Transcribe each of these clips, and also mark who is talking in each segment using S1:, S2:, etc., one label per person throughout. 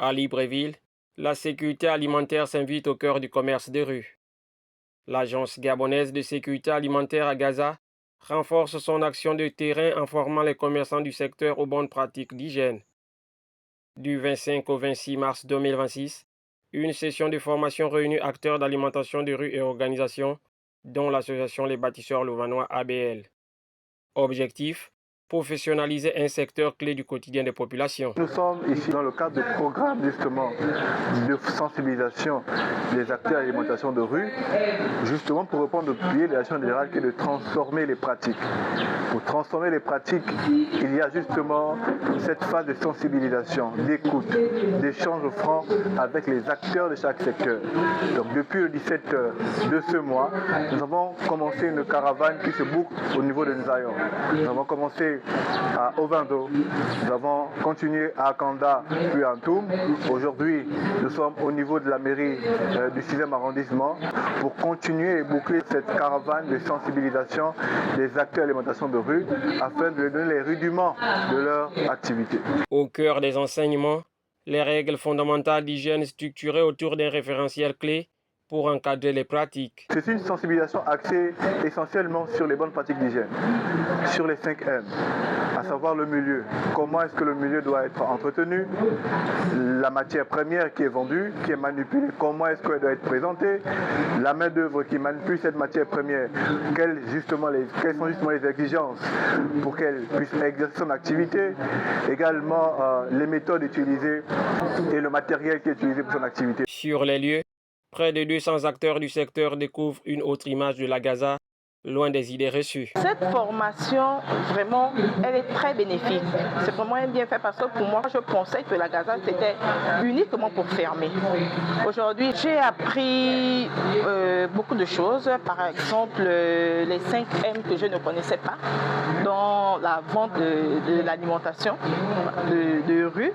S1: À Libreville, la sécurité alimentaire s'invite au cœur du commerce de rue. L'Agence gabonaise de sécurité alimentaire à Gaza renforce son action de terrain en formant les commerçants du secteur aux bonnes pratiques d'hygiène. Du 25 au 26 mars 2026, une session de formation réunit acteurs d'alimentation de rue et organisations, dont l'association Les Bâtisseurs Louvainois ABL. Objectif: professionnaliser un secteur clé du quotidien des populations.
S2: Nous sommes ici dans le cadre du programme justement de sensibilisation des acteurs d'alimentation de rue, justement pour répondre au pilier de l'action générale qui est de transformer les pratiques. Pour transformer les pratiques, il y a justement cette phase de sensibilisation, d'écoute, d'échange franc avec les acteurs de chaque secteur. Donc depuis le 17 de ce mois, nous avons commencé une caravane qui se boucle au niveau de Nzayon. Nous avons commencé à Ovando, nous avons continué à Akanda puis à Ntoum. Aujourd'hui, nous sommes au niveau de la mairie du 6e arrondissement pour continuer et boucler cette caravane de sensibilisation des acteurs d'alimentation de rue afin de leur donner les rudiments de leur activité.
S1: Au cœur des enseignements, les règles fondamentales d'hygiène structurées autour d'un référentiel clé pour encadrer les pratiques.
S2: C'est une sensibilisation axée essentiellement sur les bonnes pratiques d'hygiène, sur les 5 M, à savoir le milieu. Comment est-ce que le milieu doit être entretenu, la matière première qui est vendue, qui est manipulée, comment est-ce qu'elle doit être présentée, la main-d'œuvre qui manipule cette matière première, quelles sont justement les exigences pour qu'elle puisse exercer son activité, également les méthodes utilisées et le matériel qui est utilisé pour son activité.
S1: Sur les lieux, près de 200 acteurs du secteur découvrent une autre image de la Gaza, loin des idées reçues.
S3: Cette formation, vraiment, elle est très bénéfique. C'est vraiment un bienfait parce que pour moi, je pensais que la Gaza, c'était uniquement pour fermer. Aujourd'hui, j'ai appris beaucoup de choses. Par exemple, les 5 M que je ne connaissais pas dans la vente de l'alimentation de rue,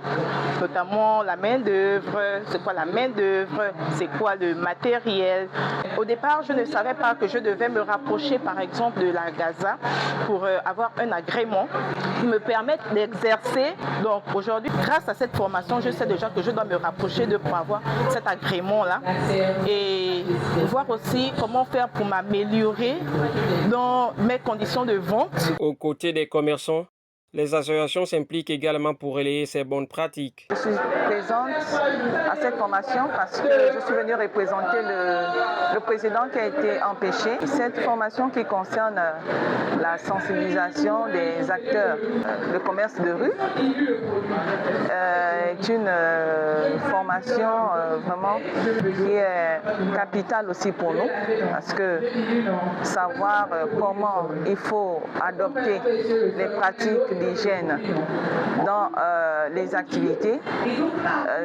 S3: notamment la main-d'œuvre. C'est quoi la main-d'œuvre? C'est quoi le matériel? Au départ, je ne savais pas que je devais me rapprocher par exemple de la Gaza pour avoir un agrément qui me permette d'exercer. Donc aujourd'hui, grâce à cette formation, je sais déjà que je dois me rapprocher de pour avoir cet agrément-là et voir aussi comment faire pour m'améliorer dans mes conditions de vente.
S1: Aux côtés des commerçants, les associations s'impliquent également pour relayer ces bonnes pratiques.
S4: Je suis présente à cette formation parce que je suis venue représenter le président qui a été empêché. Cette formation qui concerne la sensibilisation des acteurs de commerce de rue est une formation vraiment qui est capitale aussi pour nous parce que savoir comment il faut adopter les pratiques d'hygiène dans les activités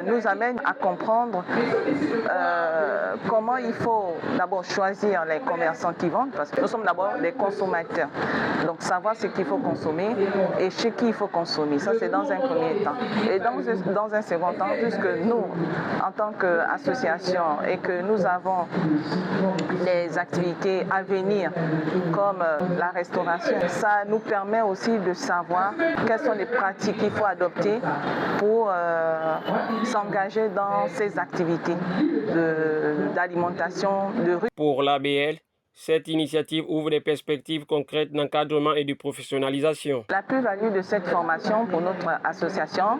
S4: nous amène à comprendre comment il faut d'abord choisir les commerçants qui vendent parce que nous sommes d'abord des consommateurs. Donc savoir ce qu'il faut consommer et chez qui il faut consommer. Ça c'est dans un premier temps. Et dans un second temps, puisque nous, en tant qu'association et que nous avons des activités à venir comme la restauration, ça nous permet aussi de savoir quelles sont les pratiques qu'il faut adopter pour s'engager dans ces activités d'alimentation de rue.
S1: Pour l'ABL, cette initiative ouvre des perspectives concrètes d'encadrement et de professionnalisation.
S4: La plus-value de cette formation pour notre association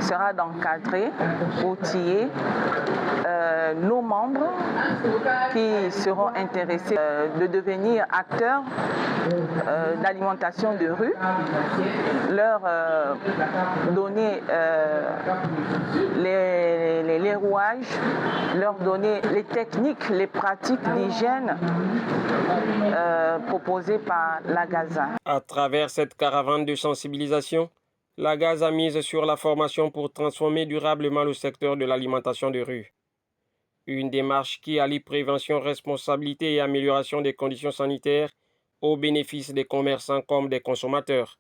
S4: sera d'encadrer, outiller nos membres qui seront intéressés de devenir acteurs d'alimentation de rue, leur donner les rouages, leur donner les techniques, les pratiques d'hygiène proposées par la Gaza.
S1: À travers cette caravane de sensibilisation, la Gaza mise sur la formation pour transformer durablement le secteur de l'alimentation de rue. Une démarche qui allie prévention, responsabilité et amélioration des conditions sanitaires au bénéfice des commerçants comme des consommateurs.